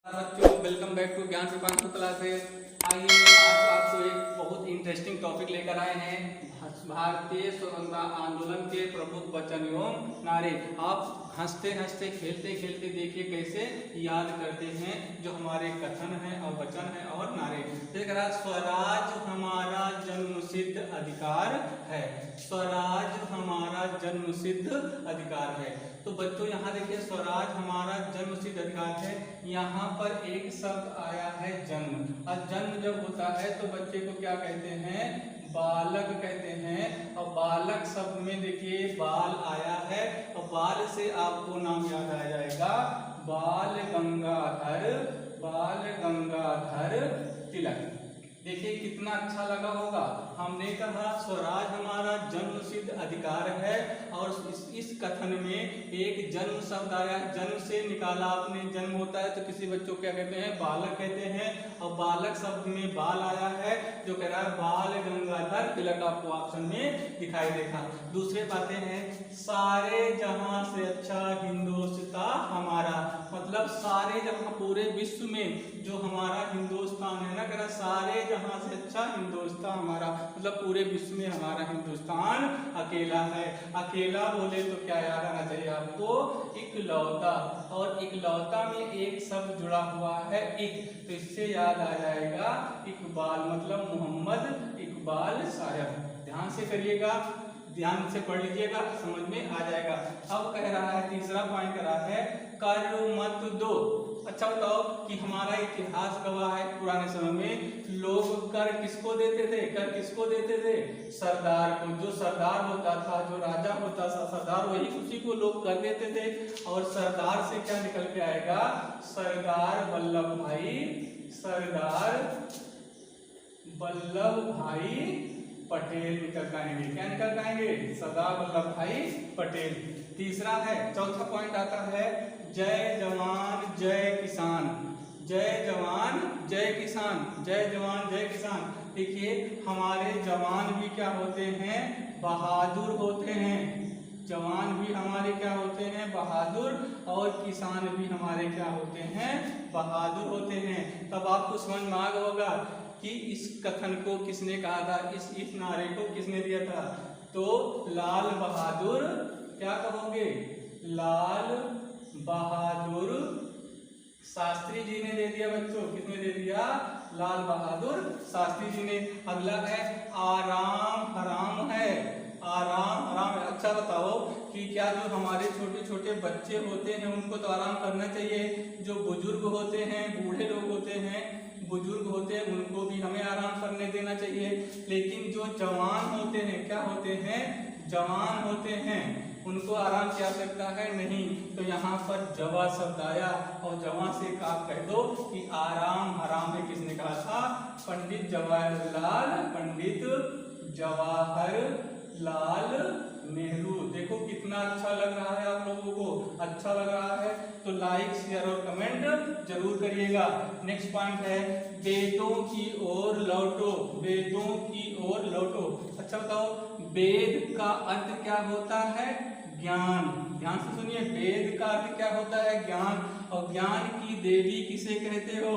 बच्चों, welcome back to ज्ञान विपांशु classes. आइए आज आपको एक बहुत इंटरेस्टिंग टॉपिक लेकर आए हैं, भारतीय स्वतंत्रता आंदोलन के प्रमुख वचन एवं नारे। आप हंसते हंसते खेलते खेलते देखिए कैसे याद करते हैं जो हमारे कथन हैं और वचन हैं और नारे। देखिए, स्वराज हमारा जन्मसिद्ध अधिकार है। स्वराज हमारा जन्मसिद्ध अधिकार है। तो बच्चों यहाँ देखिए, स्वराज हमारा जन्मसिद्ध अधिकार है। यहाँ पर एक शब्द आया है जन्म, और जन्म जब होता है तो बच्चे को क्या कहते हैं? बालक कहते हैं। और बालक शब्द में देखिए बाल आया है, और बाल से आपको नाम याद आ जाएगा बाल गंगाधर, बाल गंगाधर तिलक। देखिए कितना अच्छा लगा होगा। हमने कहा स्वराज हमारा जन्मसिद्ध अधिकार है, और इस कथन में एक जन्म शब्द आया। जन्म से निकाला आपने, जन्म होता है तो किसी बच्चों को क्या कहते हैं? बालक कहते हैं। और बालक शब्द में बाल आया है, जो कह रहा है बाल गंगाधर तिलक, आपको ऑप्शन में दिखाई देगा। दूसरे बातें हैं, सारे जहां से अच्छा हिंदुस्तान हमारा, मतलब सारे जहां, पूरे विश्व में जो हमारा हिंदुस्तान है ना, कह रहा सारे जहां से अच्छा हिंदुस्तान हमारा, मतलब पूरे विश्व में हमारा हिंदुस्तान अकेला है। अकेला बोले तो क्या याद आना चाहिए आपको? इकलौता। और इकलौता में एक शब्द जुड़ा हुआ है इक, तो इससे याद आ जाएगा इकबाल, मतलब मोहम्मद इकबाल शायर। ध्यान से करिएगा, ध्यान से पढ़ लीजिएगा, समझ में आ जाएगा। अब कह रहा है, तीसरा पॉइंट कह रहा है कर मत दो। अच्छा बताओ कि हमारा इतिहास गवाह है, पुराने समय में लोग कर किसको देते थे? कर किसको देते थे? सरदार को। जो सरदार होता था, जो राजा होता था सरदार, वही उसी को लोग कर देते थे। और सरदार से क्या निकल के आएगा? सरदार वल्लभ भाई, सरदार वल्लभ भाई पटेल निकल आएंगे। क्या निकल आएंगे? सरदार वल्लभ भाई पटेल। तीसरा है, चौथा पॉइंट आता है जय जवान जय किसान। जय जवान जय किसान, जय जवान जय किसान। देखिए हमारे जवान भी क्या होते हैं? बहादुर होते हैं। जवान भी हमारे क्या होते हैं? बहादुर। और किसान भी हमारे क्या होते हैं? बहादुर होते हैं। तब आपको समझ में आ गया होगा कि इस कथन को किसने कहा था, इस नारे को किसने दिया था? तो लाल बहादुर, क्या कहोगे? लाल बहादुर शास्त्री जी ने दे दिया बच्चों। किसने दे दिया? लाल बहादुर शास्त्री जी ने। अगला है आराम हराम है। आराम हराम है। अच्छा बताओ कि क्या जो हमारे छोटे छोटे बच्चे होते हैं उनको तो आराम करना चाहिए, जो बुजुर्ग होते हैं, बूढ़े लोग होते हैं, बुजुर्ग होते हैं, उनको भी हमें आराम करने देना चाहिए। लेकिन जो जवान होते हैं, क्या होते हैं? जवान होते हैं, उनको आराम की आवश्यकता है नहीं। तो यहाँ पर जवा शब्द आया, और जवा से आप कह दो कि आराम हराम है। किसने कहा था? पंडित जवाहरलाल, पंडित जवाहरलाल नेहरू। देखो कितना अच्छा लग रहा है आप लोगों को। अच्छा लग रहा है तो लाइक शेयर और कमेंट जरूर करिएगा। नेक्स्ट पॉइंट है वेदों की ओर लौटो। वेदों की ओर लौटो। अच्छा बताओ, वेद का अर्थ क्या होता है? ज्ञान। ध्यान से सुनिए, वेद का अर्थ क्या होता है? ज्ञान। और ज्ञान की देवी किसे कहते हो?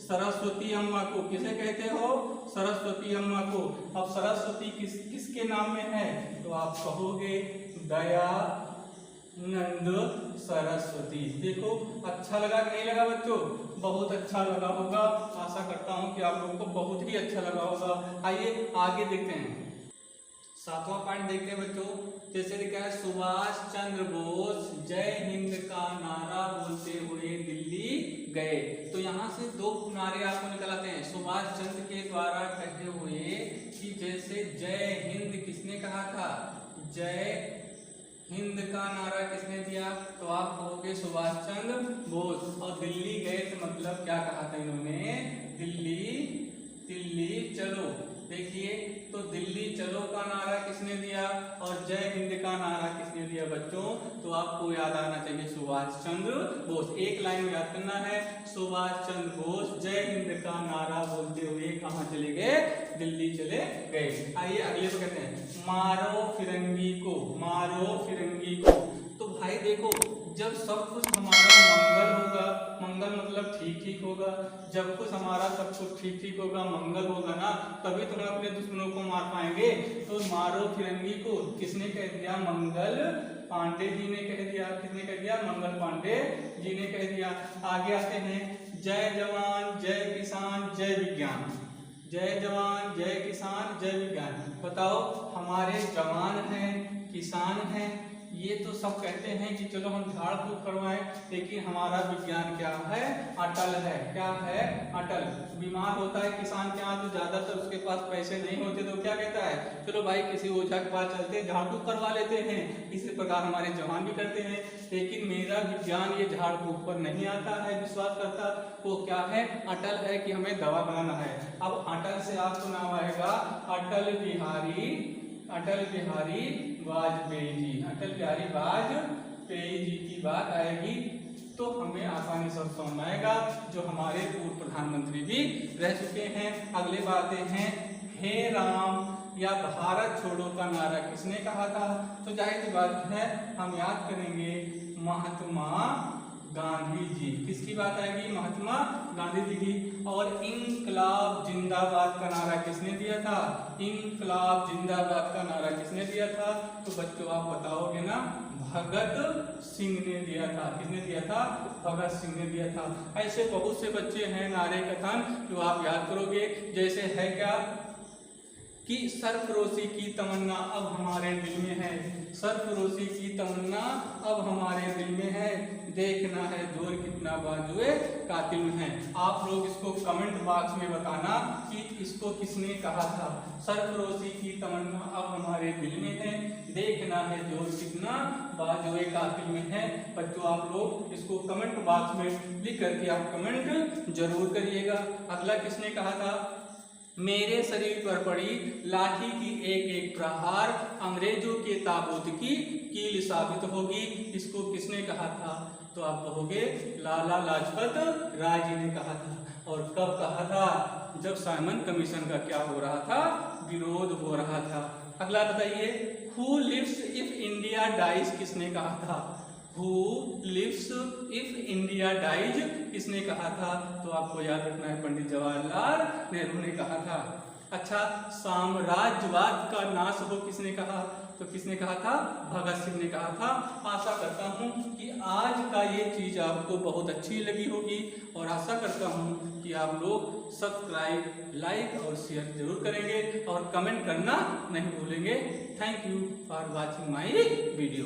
सरस्वती अम्मा को। किसे कहते हो? सरस्वती अम्मा को। अब सरस्वती किसके नाम में है? तो आप कहोगे दयानंद सरस्वती। देखो अच्छा लगा कि नहीं लगा बच्चों? बहुत अच्छा लगा होगा। आशा करता हूँ कि आप लोगों को बहुत ही अच्छा लगा होगा। आइए आगे देखते हैं, सातवां पॉइंट देखते हैं बच्चों। जैसे लिखा है सुभाष चंद्र बोस जय हिंद का नारा बोलते हुए दिल्ली गए। तो यहाँ से दो नारे आपको निकल आते हैं सुभाष चंद्र के द्वारा कहे हुए, कि जैसे जय हिंद किसने कहा था? जय हिंद का नारा किसने दिया? तो आप कहोगे सुभाष चंद्र बोस। और दिल्ली गए तो मतलब क्या कहा था इन्होंने? दिल्ली, दिल्ली चलो। देखिए तो दिल्ली चलो का नारा किसने दिया, और जय हिंद का नारा किसने दिया बच्चों? तो आपको याद आना चाहिए सुभाष चंद्र बोस। एक लाइन में याद करना है, सुभाष चंद्र बोस जय हिंद का नारा बोलते हुए कहाँ चले गए? दिल्ली चले गए। आइए अगले को कहते हैं मारो फिरंगी को। मारो फिरंगी को। तो भाई देखो, जब सब कुछ हमारा मंगल होगा, मंगल मतलब ठीक ठीक होगा, जब कुछ हमारा सब कुछ ठीक ठीक होगा, मंगल होगा ना, तभी तो हम अपने दुश्मनों को मार पाएंगे। तो मारो फिरंगी को किसने कह दिया? मंगल पांडे जी ने कह दिया। किसने कह दिया? मंगल पांडे जी ने कह दिया। आगे आते हैं, जय जवान जय किसान जय विज्ञान। जय जवान जय किसान जय विज्ञान। बताओ, हमारे जवान हैं, किसान हैं, ये तो सब कहते हैं कि चलो हम झाड़ फूक करवाएं, लेकिन हमारा विज्ञान क्या है? अटल है। क्या है? अटल। बीमार होता है किसान के यहाँ तो ज्यादातर उसके पास पैसे नहीं होते, तो क्या कहता है? चलो भाई किसी ओझा के पास चलते, झाड़ फूक करवा लेते हैं। इसी प्रकार हमारे जवान भी करते हैं। लेकिन मेरा विज्ञान ये झाड़ फूक पर नहीं आता है, विश्वास करता। वो क्या है? अटल है कि हमें दवा बनाना है। अब अटल से आपको नाम आएगा अटल बिहारी वाजपेयी जी। अटल बिहारी वाजपेयी जी की बात आएगी तो हमें आसानी से समझ आएगा, जो हमारे पूर्व प्रधानमंत्री भी रह चुके हैं। अगले बातें हैं, हे राम या भारत छोड़ो का नारा किसने कहा था? तो जाहिर सी बात है हम याद करेंगे महात्मा गांधी जी। किसकी बात आएगी? महात्मा गांधी जी की। और इनकलाब जिंदाबाद का नारा किसने दिया था? इनकलाब जिंदाबाद का नारा किसने दिया था? तो बच्चों आप बताओगे ना, भगत सिंह ने दिया था। किसने दिया था? भगत सिंह ने दिया था। ऐसे बहुत से बच्चे हैं नारे कथन जो आप याद करोगे। जैसे है क्या कि सरफरोशी की तमन्ना अब हमारे दिल में है। सरफरोशी की तमन्ना अब हमारे दिल में है। देखना है जोर कितना बाजुए कातिल में है। आप लोग इसको कमेंट बॉक्स में बताना कि इसको किसने कहा था। सरफरोशी की तमन्ना अब हमारे दिल में है, देखना है जोर कितना बाजुए कातिल में है। बच्चों आप लोग इसको कमेंट बॉक्स में लिख करके आप कमेंट जरूर करिएगा। अगला किसने कहा था? मेरे शरीर पर पड़ी लाठी की एक एक प्रहार अंग्रेजों के ताबूत की कील साबित होगी। इसको किसने कहा था? तो आप कहोगे लाला लाजपत राय जी ने कहा था। और कब कहा था? जब साइमन कमीशन का क्या हो रहा था? विरोध हो रहा था। अगला बताइए, who lives if India dies किसने कहा था? Who lives if India dies किसने कहा था? तो आपको याद रखना है पंडित जवाहरलाल नेहरू ने कहा था। अच्छा, साम्राज्यवाद का नाश हो किसने कहा? तो किसने कहा था? भगत सिंह ने कहा था। आशा करता हूँ कि आज का ये चीज आपको बहुत अच्छी लगी होगी और आशा करता हूँ कि आप लोग सब्सक्राइब, लाइक और शेयर जरूर करेंगे और कमेंट करना नहीं भूलेंगे। Thank you for watching my video.